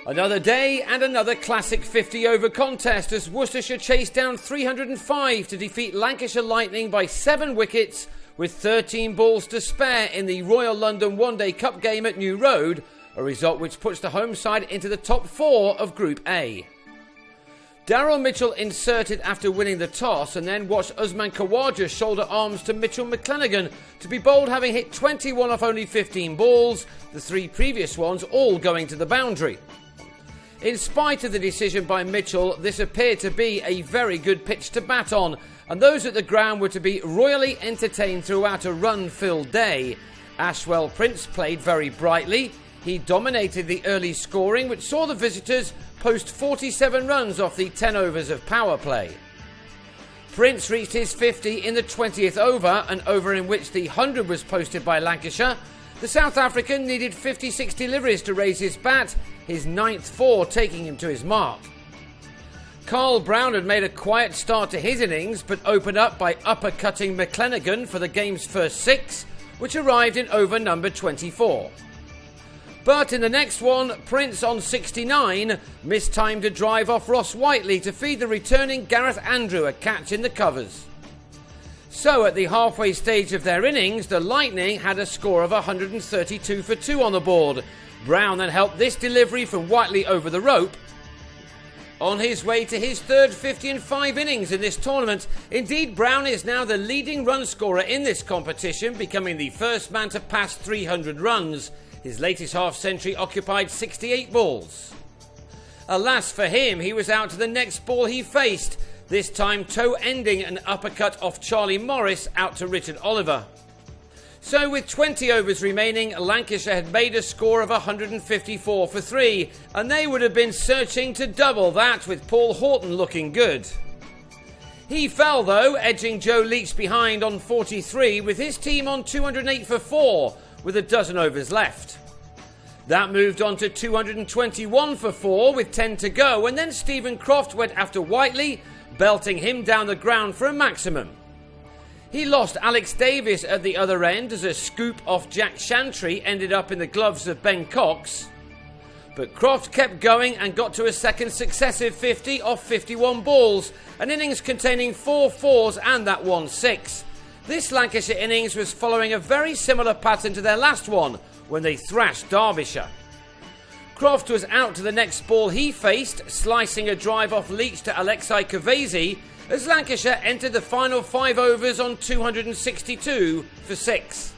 Another day and another classic 50-over contest as Worcestershire chased down 305 to defeat Lancashire Lightning by 7 wickets with 13 balls to spare in the Royal London One Day Cup game at New Road, a result which puts the home side into the top 4 of Group A. Daryl Mitchell inserted after winning the toss and then watched Usman Khawaja shoulder arms to Mitchell McClenaghan to be bowled, having hit 21 off only 15 balls, the 3 previous ones all going to the boundary. In spite of the decision by Mitchell, this appeared to be a very good pitch to bat on, and those at the ground were to be royally entertained throughout a run-filled day. Ashwell Prince played very brightly. He dominated the early scoring, which saw the visitors post 47 runs off the 10 overs of power play. Prince reached his 50 in the 20th over, an over in which the 100 was posted by Lancashire. The South African needed 56 deliveries to raise his bat, his 9th 4 taking him to his mark. Carl Brown had made a quiet start to his innings, but opened up by uppercutting McClenaghan for the game's first 6, which arrived in over number 24. But in the next one, Prince on 69 mistimed a drive off Ross Whiteley to feed the returning Gareth Andrew a catch in the covers. So at the halfway stage of their innings, the Lightning had a score of 132 for 2 on the board. Brown then helped this delivery from Whiteley over the rope. On his way to his 3rd 50 in 5 innings in this tournament, indeed Brown is now the leading run scorer in this competition, becoming the first man to pass 300 runs. His latest half-century occupied 68 balls. Alas for him, he was out to the next ball he faced, this time toe-ending an uppercut off Charlie Morris out to Richard Oliver. So with 20 overs remaining, Lancashire had made a score of 154 for 3, and they would have been searching to double that, with Paul Horton looking good. He fell though, edging Joe Leach behind on 43, with his team on 208 for 4, with a dozen overs left. That moved on to 221 for 4 with 10 to go, and then Stephen Croft went after Whiteley, belting him down the ground for a maximum. He lost Alex Davis at the other end as a scoop off Jack Shantry ended up in the gloves of Ben Cox. But Croft kept going and got to a second successive 50 off 51 balls, an innings containing 4 4s and that 1 6. This Lancashire innings was following a very similar pattern to their last one, when they thrashed Derbyshire. Croft was out to the next ball he faced, slicing a drive off Leach to Alexei Kavesi, as Lancashire entered the final 5 overs on 262 for 6.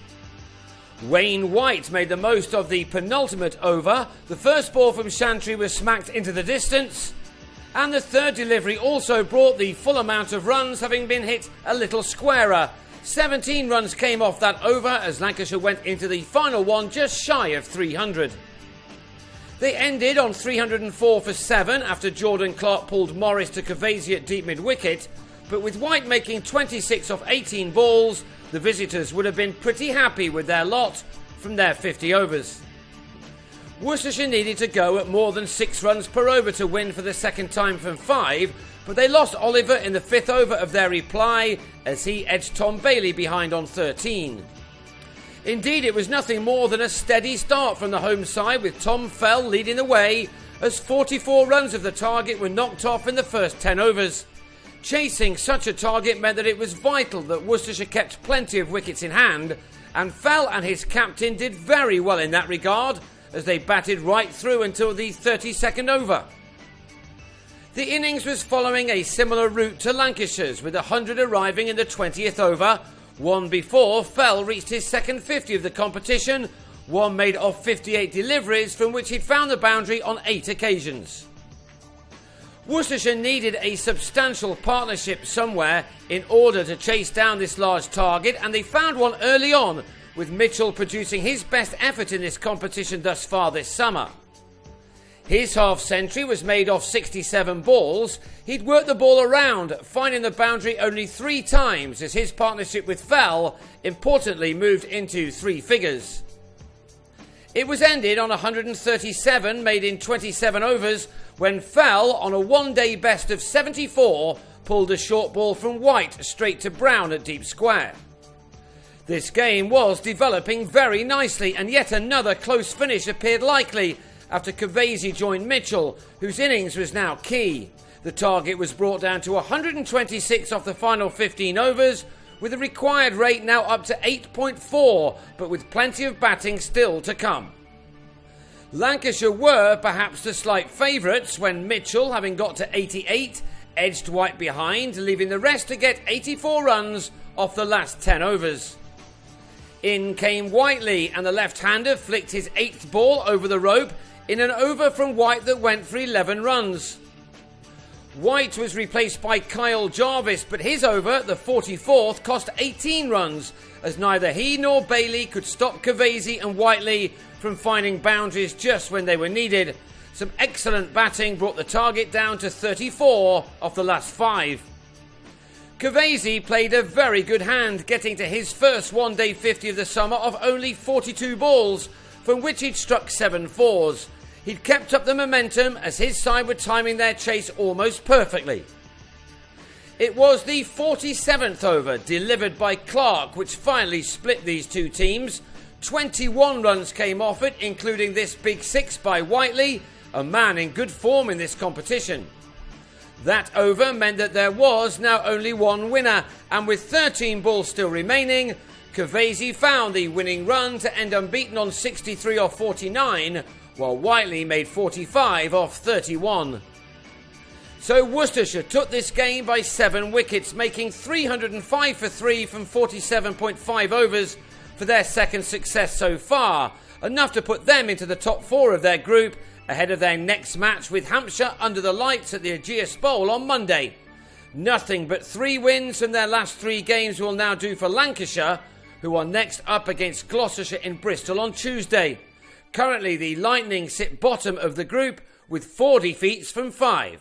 Wayne White made the most of the penultimate over. The first ball from Shantry was smacked into the distance, and the 3rd delivery also brought the full amount of runs, having been hit a little squarer. 17 runs came off that over as Lancashire went into the final one just shy of 300. They ended on 304 for 7 after Jordan Clark pulled Morris to Kavesi at deep mid-wicket, but with White making 26 off 18 balls, the visitors would have been pretty happy with their lot from their 50 overs. Worcestershire needed to go at more than 6 runs per over to win for the second time from 5, but they lost Oliver in the 5th over of their reply as he edged Tom Bailey behind on 13. Indeed, it was nothing more than a steady start from the home side, with Tom Fell leading the way as 44 runs of the target were knocked off in the first 10 overs. Chasing such a target meant that it was vital that Worcestershire kept plenty of wickets in hand, and Fell and his captain did very well in that regard as they batted right through until the 32nd over. The innings was following a similar route to Lancashire's, with 100 arriving in the 20th over. One before, Fell reached his second 50 of the competition, one made of 58 deliveries from which he'd found the boundary on 8 occasions. Worcestershire needed a substantial partnership somewhere in order to chase down this large target, and they found one early on, with Mitchell producing his best effort in this competition thus far this summer. His half-century was made off 67 balls. He'd worked the ball around, finding the boundary only 3 times as his partnership with Fell importantly moved into 3 figures. It was ended on 137 made in 27 overs when Fell, on a one-day best of 74, pulled a short ball from White straight to Brown at deep square. This game was developing very nicely, and yet another close finish appeared likely after Cavesi joined Mitchell, whose innings was now key. The target was brought down to 126 off the final 15 overs, with the required rate now up to 8.4, but with plenty of batting still to come. Lancashire were perhaps the slight favourites when Mitchell, having got to 88, edged White behind, leaving the rest to get 84 runs off the last 10 overs. In came Whiteley, and the left-hander flicked his 8th ball over the rope in an over from White that went for 11 runs. White was replaced by Kyle Jarvis, but his over, the 44th, cost 18 runs, as neither he nor Bailey could stop Cavesi and Whiteley from finding boundaries just when they were needed. Some excellent batting brought the target down to 34 off the last 5. Cavesi played a very good hand, getting to his first one-day 50 of the summer of only 42 balls, from which he'd struck 7 fours. He'd kept up the momentum as his side were timing their chase almost perfectly. It was the 47th over, delivered by Clark, which finally split these two teams. 21 runs came off it, including this big 6 by Whiteley, a man in good form in this competition. That over meant that there was now only one winner, and with 13 balls still remaining, Cavesi found the winning run to end unbeaten on 63 off 49, while Whiteley made 45 off 31. So Worcestershire took this game by 7 wickets, making 305 for 3 from 47.5 overs for their second success so far, enough to put them into the top 4 of their group, ahead of their next match with Hampshire under the lights at the Ageas Bowl on Monday. Nothing but 3 wins from their last 3 games will now do for Lancashire, who are next up against Gloucestershire in Bristol on Tuesday. Currently, the Lightning sit bottom of the group with 4 defeats from 5.